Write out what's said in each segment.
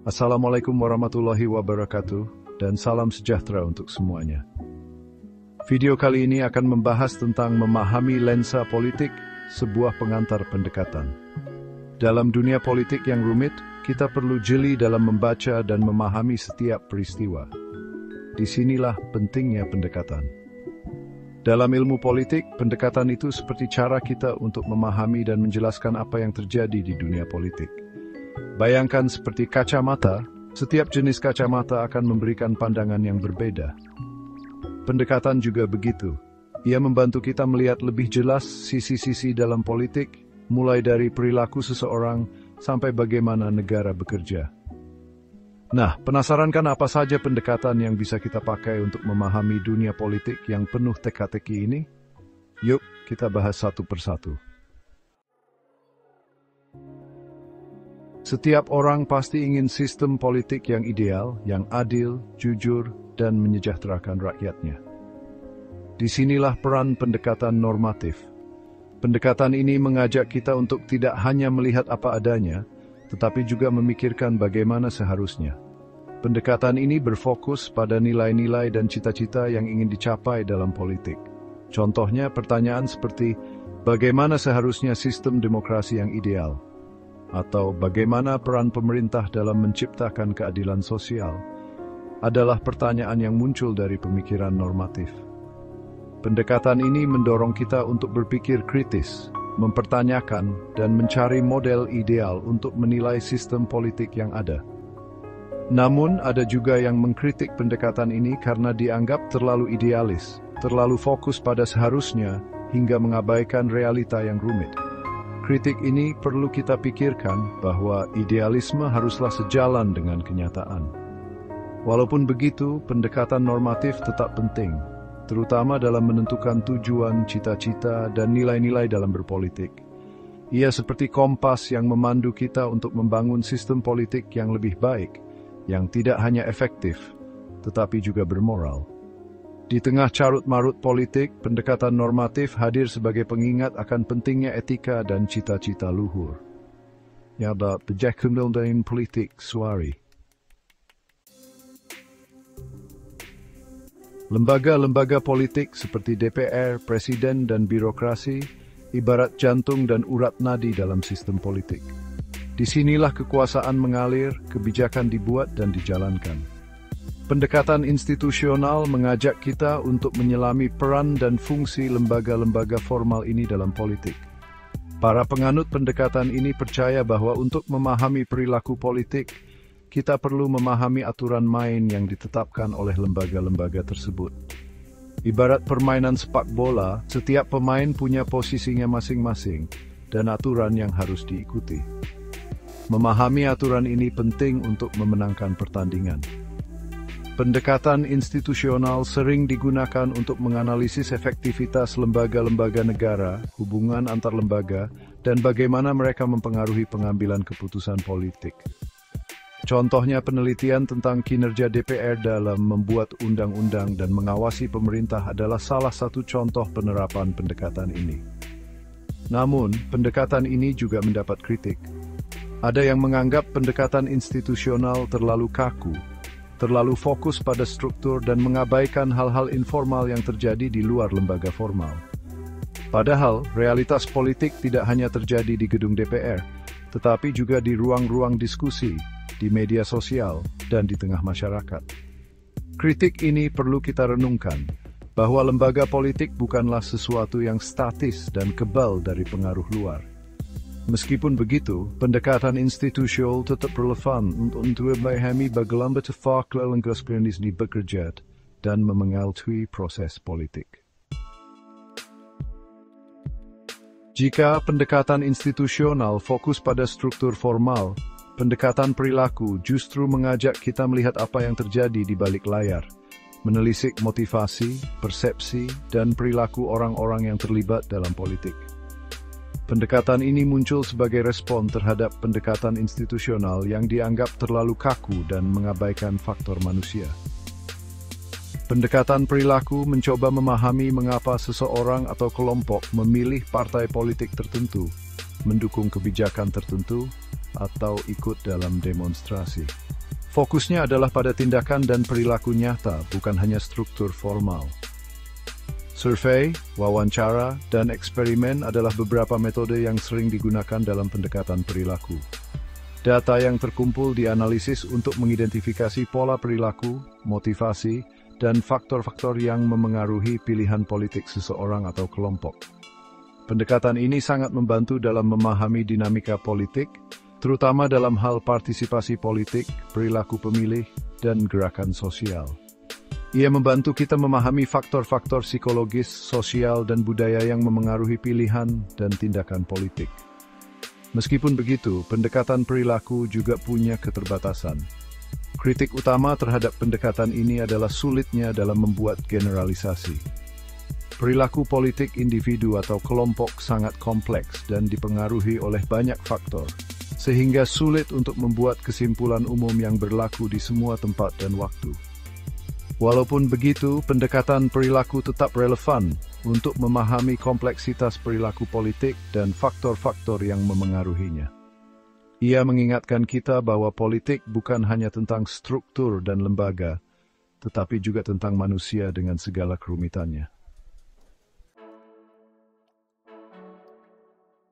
Assalamualaikum warahmatullahi wabarakatuh, dan salam sejahtera untuk semuanya. Video kali ini akan membahas tentang memahami lensa politik, sebuah pengantar pendekatan. Dalam dunia politik yang rumit, kita perlu jeli dalam membaca dan memahami setiap peristiwa. Disinilah pentingnya pendekatan. Dalam ilmu politik, pendekatan itu seperti cara kita untuk memahami dan menjelaskan apa yang terjadi di dunia politik. Bayangkan seperti kacamata, setiap jenis kacamata akan memberikan pandangan yang berbeda. Pendekatan juga begitu. Ia membantu kita melihat lebih jelas sisi-sisi dalam politik, mulai dari perilaku seseorang sampai bagaimana negara bekerja. Nah, penasaran kan apa saja pendekatan yang bisa kita pakai untuk memahami dunia politik yang penuh teka-teki ini? Yuk, kita bahas satu persatu. Setiap orang pasti ingin sistem politik yang ideal, yang adil, jujur, dan menyejahterakan rakyatnya. Disinilah peran pendekatan normatif. Pendekatan ini mengajak kita untuk tidak hanya melihat apa adanya, tetapi juga memikirkan bagaimana seharusnya. Pendekatan ini berfokus pada nilai-nilai dan cita-cita yang ingin dicapai dalam politik. Contohnya pertanyaan seperti, bagaimana seharusnya sistem demokrasi yang ideal? Atau bagaimana peran pemerintah dalam menciptakan keadilan sosial? Adalah pertanyaan yang muncul dari pemikiran normatif. Pendekatan ini mendorong kita untuk berpikir kritis, mempertanyakan, dan mencari model ideal untuk menilai sistem politik yang ada. Namun, ada juga yang mengkritik pendekatan ini karena dianggap terlalu idealis, terlalu fokus pada seharusnya, hingga mengabaikan realita yang rumit. Kritik ini perlu kita pikirkan bahwa idealisme haruslah sejalan dengan kenyataan. Walaupun begitu, pendekatan normatif tetap penting, terutama dalam menentukan tujuan, cita-cita, dan nilai-nilai dalam berpolitik. Ia seperti kompas yang memandu kita untuk membangun sistem politik yang lebih baik, yang tidak hanya efektif, tetapi juga bermoral. Di tengah carut-marut politik, pendekatan normatif hadir sebagai pengingat akan pentingnya etika dan cita-cita luhur. Ya, berjekundal dalam politik suari. Lembaga-lembaga politik seperti DPR, Presiden, dan birokrasi ibarat jantung dan urat nadi dalam sistem politik. Disinilah kekuasaan mengalir, kebijakan dibuat dan dijalankan. Pendekatan institusional mengajak kita untuk menyelami peran dan fungsi lembaga-lembaga formal ini dalam politik. Para penganut pendekatan ini percaya bahwa untuk memahami perilaku politik, kita perlu memahami aturan main yang ditetapkan oleh lembaga-lembaga tersebut. Ibarat permainan sepak bola, setiap pemain punya posisinya masing-masing dan aturan yang harus diikuti. Memahami aturan ini penting untuk memenangkan pertandingan. Pendekatan institusional sering digunakan untuk menganalisis efektivitas lembaga-lembaga negara, hubungan antar lembaga, dan bagaimana mereka mempengaruhi pengambilan keputusan politik. Contohnya penelitian tentang kinerja DPR dalam membuat undang-undang dan mengawasi pemerintah adalah salah satu contoh penerapan pendekatan ini. Namun, pendekatan ini juga mendapat kritik. Ada yang menganggap pendekatan institusional terlalu kaku, terlalu fokus pada struktur dan mengabaikan hal-hal informal yang terjadi di luar lembaga formal. Padahal, realitas politik tidak hanya terjadi di gedung DPR, tetapi juga di ruang-ruang diskusi, di media sosial, dan di tengah masyarakat. Kritik ini perlu kita renungkan, bahwa lembaga politik bukanlah sesuatu yang statis dan kebal dari pengaruh luar. Meskipun begitu, pendekatan institusional tetap relevan untuk memahami bagaimana lembaga ini bekerja dan mengalami proses politik. Jika pendekatan institusional fokus pada struktur formal, pendekatan perilaku justru mengajak kita melihat apa yang terjadi di balik layar, menelisik motivasi, persepsi, dan perilaku orang-orang yang terlibat dalam politik. Pendekatan ini muncul sebagai respon terhadap pendekatan institusional yang dianggap terlalu kaku dan mengabaikan faktor manusia. Pendekatan perilaku mencoba memahami mengapa seseorang atau kelompok memilih partai politik tertentu, mendukung kebijakan tertentu, atau ikut dalam demonstrasi. Fokusnya adalah pada tindakan dan perilaku nyata, bukan hanya struktur formal. Survei, wawancara, dan eksperimen adalah beberapa metode yang sering digunakan dalam pendekatan perilaku. Data yang terkumpul dianalisis untuk mengidentifikasi pola perilaku, motivasi, dan faktor-faktor yang memengaruhi pilihan politik seseorang atau kelompok. Pendekatan ini sangat membantu dalam memahami dinamika politik, terutama dalam hal partisipasi politik, perilaku pemilih, dan gerakan sosial. Ia membantu kita memahami faktor-faktor psikologis, sosial, dan budaya yang memengaruhi pilihan dan tindakan politik. Meskipun begitu, pendekatan perilaku juga punya keterbatasan. Kritik utama terhadap pendekatan ini adalah sulitnya dalam membuat generalisasi. Perilaku politik individu atau kelompok sangat kompleks dan dipengaruhi oleh banyak faktor, sehingga sulit untuk membuat kesimpulan umum yang berlaku di semua tempat dan waktu. Walaupun begitu, pendekatan perilaku tetap relevan untuk memahami kompleksitas perilaku politik dan faktor-faktor yang memengaruhinya. Ia mengingatkan kita bahwa politik bukan hanya tentang struktur dan lembaga, tetapi juga tentang manusia dengan segala kerumitannya.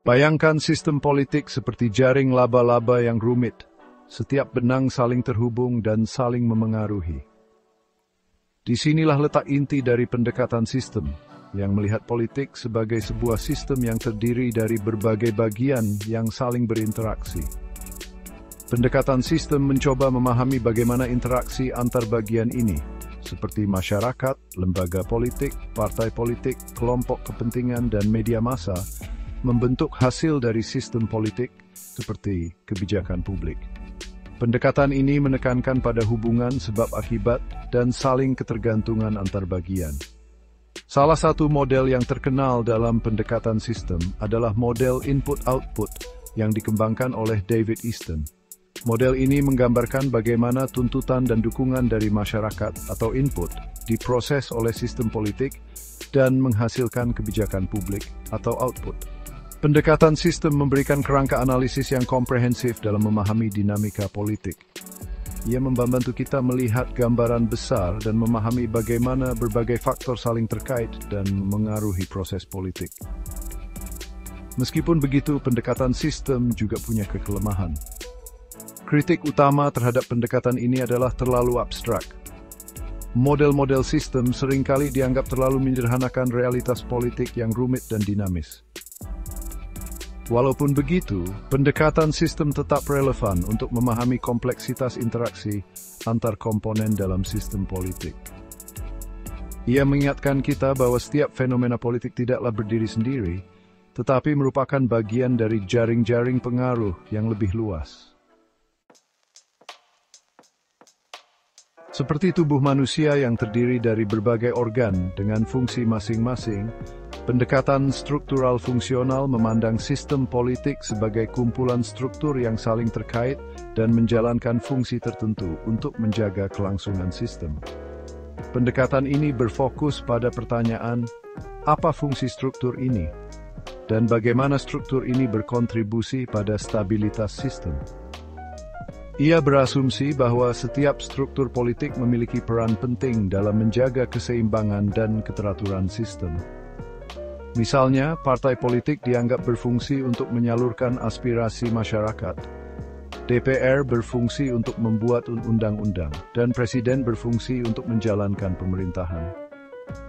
Bayangkan sistem politik seperti jaring laba-laba yang rumit. Setiap benang saling terhubung dan saling memengaruhi. Disinilah letak inti dari pendekatan sistem, yang melihat politik sebagai sebuah sistem yang terdiri dari berbagai bagian yang saling berinteraksi. Pendekatan sistem mencoba memahami bagaimana interaksi antar bagian ini, seperti masyarakat, lembaga politik, partai politik, kelompok kepentingan, dan media massa, membentuk hasil dari sistem politik seperti kebijakan publik. Pendekatan ini menekankan pada hubungan sebab akibat dan saling ketergantungan antar bagian. Salah satu model yang terkenal dalam pendekatan sistem adalah model input-output yang dikembangkan oleh David Easton. Model ini menggambarkan bagaimana tuntutan dan dukungan dari masyarakat atau input diproses oleh sistem politik dan menghasilkan kebijakan publik atau output. Pendekatan sistem memberikan kerangka analisis yang komprehensif dalam memahami dinamika politik. Ia membantu kita melihat gambaran besar dan memahami bagaimana berbagai faktor saling terkait dan mengaruhi proses politik. Meskipun begitu, pendekatan sistem juga punya kelemahan. Kritik utama terhadap pendekatan ini adalah terlalu abstrak. Model-model sistem seringkali dianggap terlalu menyederhanakan realitas politik yang rumit dan dinamis. Walaupun begitu, pendekatan sistem tetap relevan untuk memahami kompleksitas interaksi antar komponen dalam sistem politik. Ia mengingatkan kita bahwa setiap fenomena politik tidaklah berdiri sendiri, tetapi merupakan bagian dari jaring-jaring pengaruh yang lebih luas. Seperti tubuh manusia yang terdiri dari berbagai organ dengan fungsi masing-masing, pendekatan struktural fungsional memandang sistem politik sebagai kumpulan struktur yang saling terkait dan menjalankan fungsi tertentu untuk menjaga kelangsungan sistem. Pendekatan ini berfokus pada pertanyaan, apa fungsi struktur ini? Dan bagaimana struktur ini berkontribusi pada stabilitas sistem? Ia berasumsi bahwa setiap struktur politik memiliki peran penting dalam menjaga keseimbangan dan keteraturan sistem. Misalnya, partai politik dianggap berfungsi untuk menyalurkan aspirasi masyarakat. DPR berfungsi untuk membuat undang-undang, dan Presiden berfungsi untuk menjalankan pemerintahan.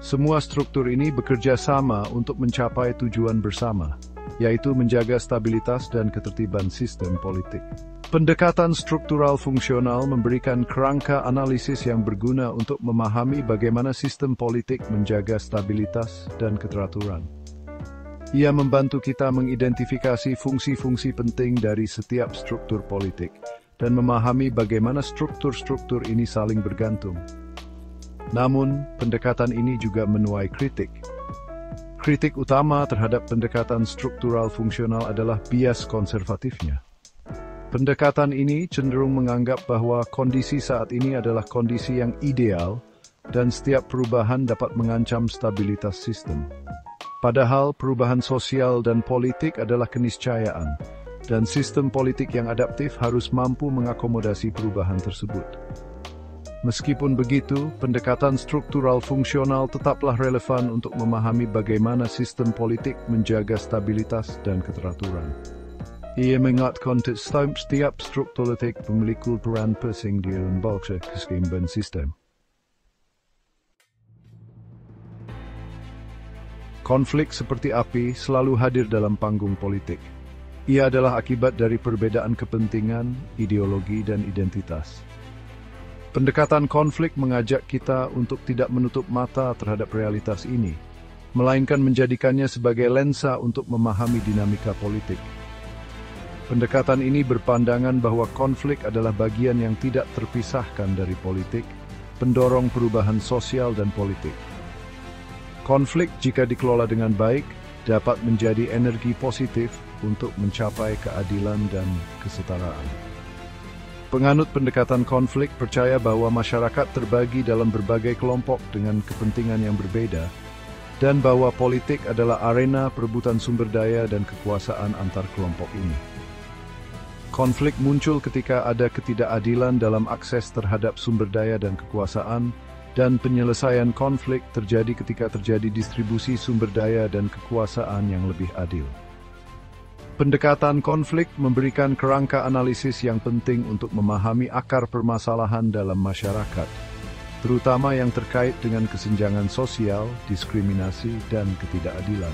Semua struktur ini bekerja sama untuk mencapai tujuan bersama, yaitu menjaga stabilitas dan ketertiban sistem politik. Pendekatan struktural fungsional memberikan kerangka analisis yang berguna untuk memahami bagaimana sistem politik menjaga stabilitas dan keteraturan. Ia membantu kita mengidentifikasi fungsi-fungsi penting dari setiap struktur politik dan memahami bagaimana struktur-struktur ini saling bergantung. Namun, pendekatan ini juga menuai kritik. Kritik utama terhadap pendekatan struktural fungsional adalah bias konservatifnya. Pendekatan ini cenderung menganggap bahwa kondisi saat ini adalah kondisi yang ideal dan setiap perubahan dapat mengancam stabilitas sistem. Padahal perubahan sosial dan politik adalah keniscayaan, dan sistem politik yang adaptif harus mampu mengakomodasi perubahan tersebut. Meskipun begitu, pendekatan struktural fungsional tetaplah relevan untuk memahami bagaimana sistem politik menjaga stabilitas dan keteraturan. Ia mengingatkan setiap struktur politik memiliki peran penting dalam membaca keseimbangan sistem. Konflik seperti api selalu hadir dalam panggung politik. Ia adalah akibat dari perbedaan kepentingan, ideologi, dan identitas. Pendekatan konflik mengajak kita untuk tidak menutup mata terhadap realitas ini, melainkan menjadikannya sebagai lensa untuk memahami dinamika politik. Pendekatan ini berpandangan bahwa konflik adalah bagian yang tidak terpisahkan dari politik, pendorong perubahan sosial dan politik. Konflik jika dikelola dengan baik, dapat menjadi energi positif untuk mencapai keadilan dan kesetaraan. Penganut pendekatan konflik percaya bahwa masyarakat terbagi dalam berbagai kelompok dengan kepentingan yang berbeda, dan bahwa politik adalah arena perebutan sumber daya dan kekuasaan antar kelompok ini. Konflik muncul ketika ada ketidakadilan dalam akses terhadap sumber daya dan kekuasaan, dan penyelesaian konflik terjadi ketika terjadi distribusi sumber daya dan kekuasaan yang lebih adil. Pendekatan konflik memberikan kerangka analisis yang penting untuk memahami akar permasalahan dalam masyarakat, terutama yang terkait dengan kesenjangan sosial, diskriminasi, dan ketidakadilan.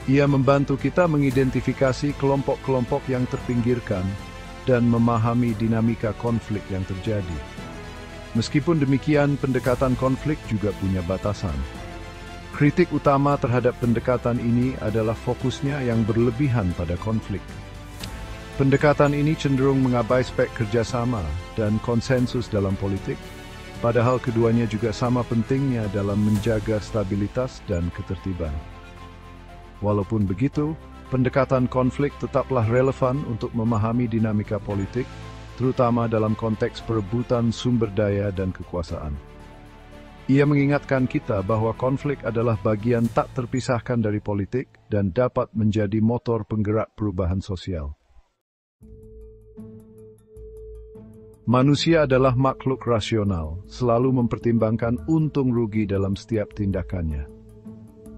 Ia membantu kita mengidentifikasi kelompok-kelompok yang terpinggirkan dan memahami dinamika konflik yang terjadi. Meskipun demikian, pendekatan konflik juga punya batasan. Kritik utama terhadap pendekatan ini adalah fokusnya yang berlebihan pada konflik. Pendekatan ini cenderung mengabaikan aspek kerjasama dan konsensus dalam politik, padahal keduanya juga sama pentingnya dalam menjaga stabilitas dan ketertiban. Walaupun begitu, pendekatan konflik tetaplah relevan untuk memahami dinamika politik, terutama dalam konteks perebutan sumber daya dan kekuasaan. Ia mengingatkan kita bahwa konflik adalah bagian tak terpisahkan dari politik dan dapat menjadi motor penggerak perubahan sosial. Manusia adalah makhluk rasional, selalu mempertimbangkan untung rugi dalam setiap tindakannya.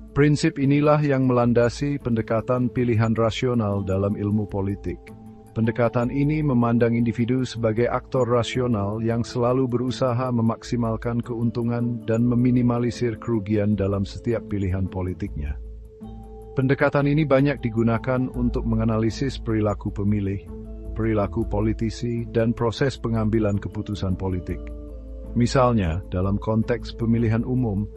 Prinsip inilah yang melandasi pendekatan pilihan rasional dalam ilmu politik. Pendekatan ini memandang individu sebagai aktor rasional yang selalu berusaha memaksimalkan keuntungan dan meminimalisir kerugian dalam setiap pilihan politiknya. Pendekatan ini banyak digunakan untuk menganalisis perilaku pemilih, perilaku politisi, dan proses pengambilan keputusan politik. Misalnya, dalam konteks pemilihan umum,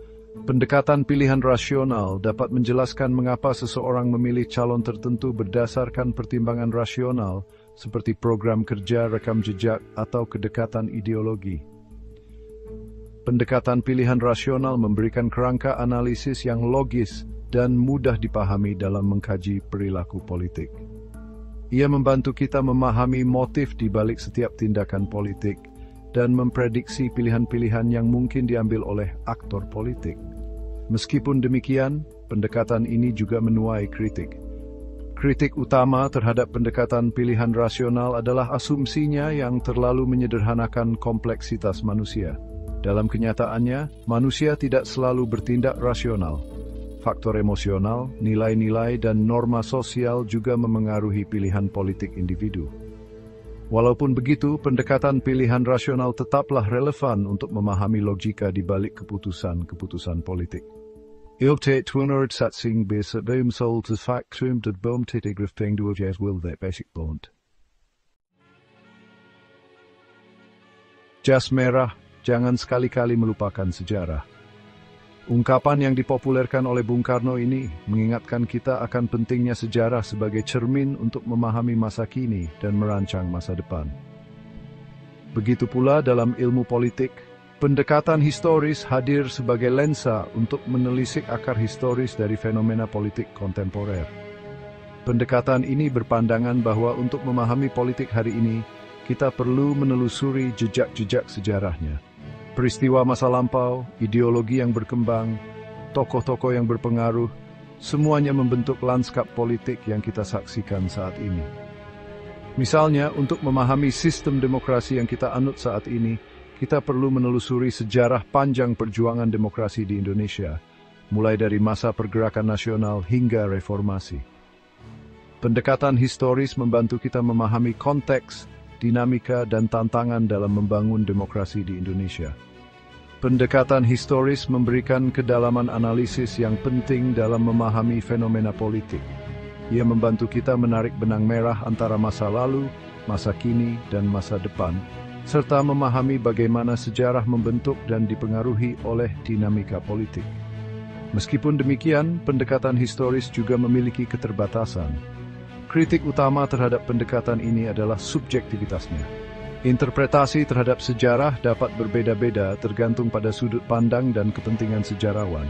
pendekatan pilihan rasional dapat menjelaskan mengapa seseorang memilih calon tertentu berdasarkan pertimbangan rasional, seperti program kerja, rekam jejak, atau kedekatan ideologi. Pendekatan pilihan rasional memberikan kerangka analisis yang logis dan mudah dipahami dalam mengkaji perilaku politik. Ia membantu kita memahami motif di balik setiap tindakan politik dan memprediksi pilihan-pilihan yang mungkin diambil oleh aktor politik. Meskipun demikian, pendekatan ini juga menuai kritik. Kritik utama terhadap pendekatan pilihan rasional adalah asumsinya yang terlalu menyederhanakan kompleksitas manusia. Dalam kenyataannya, manusia tidak selalu bertindak rasional. Faktor emosional, nilai-nilai, dan norma sosial juga memengaruhi pilihan politik individu. Walaupun begitu, pendekatan pilihan rasional tetaplah relevan untuk memahami logika di balik keputusan-keputusan politik. Iltet twinord satsing bis at boom sold as factum dat boom titigrifting do jas will their basic bond. Jas merah, jangan sekali-kali melupakan sejarah. Ungkapan yang dipopulerkan oleh Bung Karno ini mengingatkan kita akan pentingnya sejarah sebagai cermin untuk memahami masa kini dan merancang masa depan. Begitu pula dalam ilmu politik, pendekatan historis hadir sebagai lensa untuk menelisik akar historis dari fenomena politik kontemporer. Pendekatan ini berpandangan bahwa untuk memahami politik hari ini, kita perlu menelusuri jejak-jejak sejarahnya. Peristiwa masa lampau, ideologi yang berkembang, tokoh-tokoh yang berpengaruh, semuanya membentuk lanskap politik yang kita saksikan saat ini. Misalnya, untuk memahami sistem demokrasi yang kita anut saat ini, kita perlu menelusuri sejarah panjang perjuangan demokrasi di Indonesia, mulai dari masa pergerakan nasional hingga reformasi. Pendekatan historis membantu kita memahami konteks, dinamika, dan tantangan dalam membangun demokrasi di Indonesia. Pendekatan historis memberikan kedalaman analisis yang penting dalam memahami fenomena politik. Ia membantu kita menarik benang merah antara masa lalu, masa kini, dan masa depan, serta memahami bagaimana sejarah membentuk dan dipengaruhi oleh dinamika politik. Meskipun demikian, pendekatan historis juga memiliki keterbatasan. Kritik utama terhadap pendekatan ini adalah subjektivitasnya. Interpretasi terhadap sejarah dapat berbeda-beda tergantung pada sudut pandang dan kepentingan sejarawan.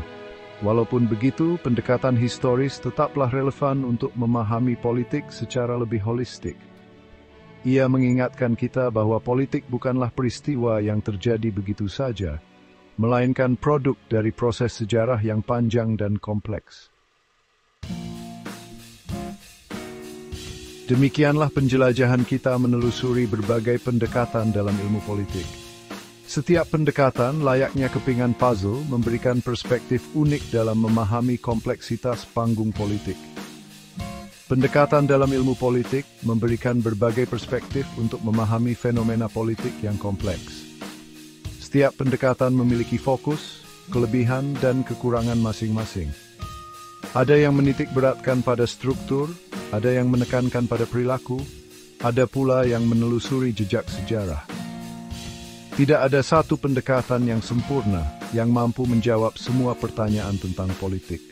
Walaupun begitu, pendekatan historis tetaplah relevan untuk memahami politik secara lebih holistik. Ia mengingatkan kita bahwa politik bukanlah peristiwa yang terjadi begitu saja, melainkan produk dari proses sejarah yang panjang dan kompleks. Demikianlah penjelajahan kita menelusuri berbagai pendekatan dalam ilmu politik. Setiap pendekatan, layaknya kepingan puzzle, memberikan perspektif unik dalam memahami kompleksitas panggung politik. Pendekatan dalam ilmu politik memberikan berbagai perspektif untuk memahami fenomena politik yang kompleks. Setiap pendekatan memiliki fokus, kelebihan, dan kekurangan masing-masing. Ada yang menitik beratkan pada struktur, ada yang menekankan pada perilaku, ada pula yang menelusuri jejak sejarah. Tidak ada satu pendekatan yang sempurna yang mampu menjawab semua pertanyaan tentang politik.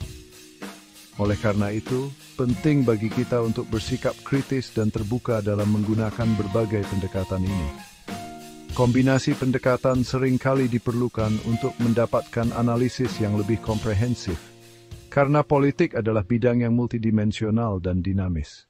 Oleh karena itu, penting bagi kita untuk bersikap kritis dan terbuka dalam menggunakan berbagai pendekatan ini. Kombinasi pendekatan seringkali diperlukan untuk mendapatkan analisis yang lebih komprehensif, karena politik adalah bidang yang multidimensional dan dinamis.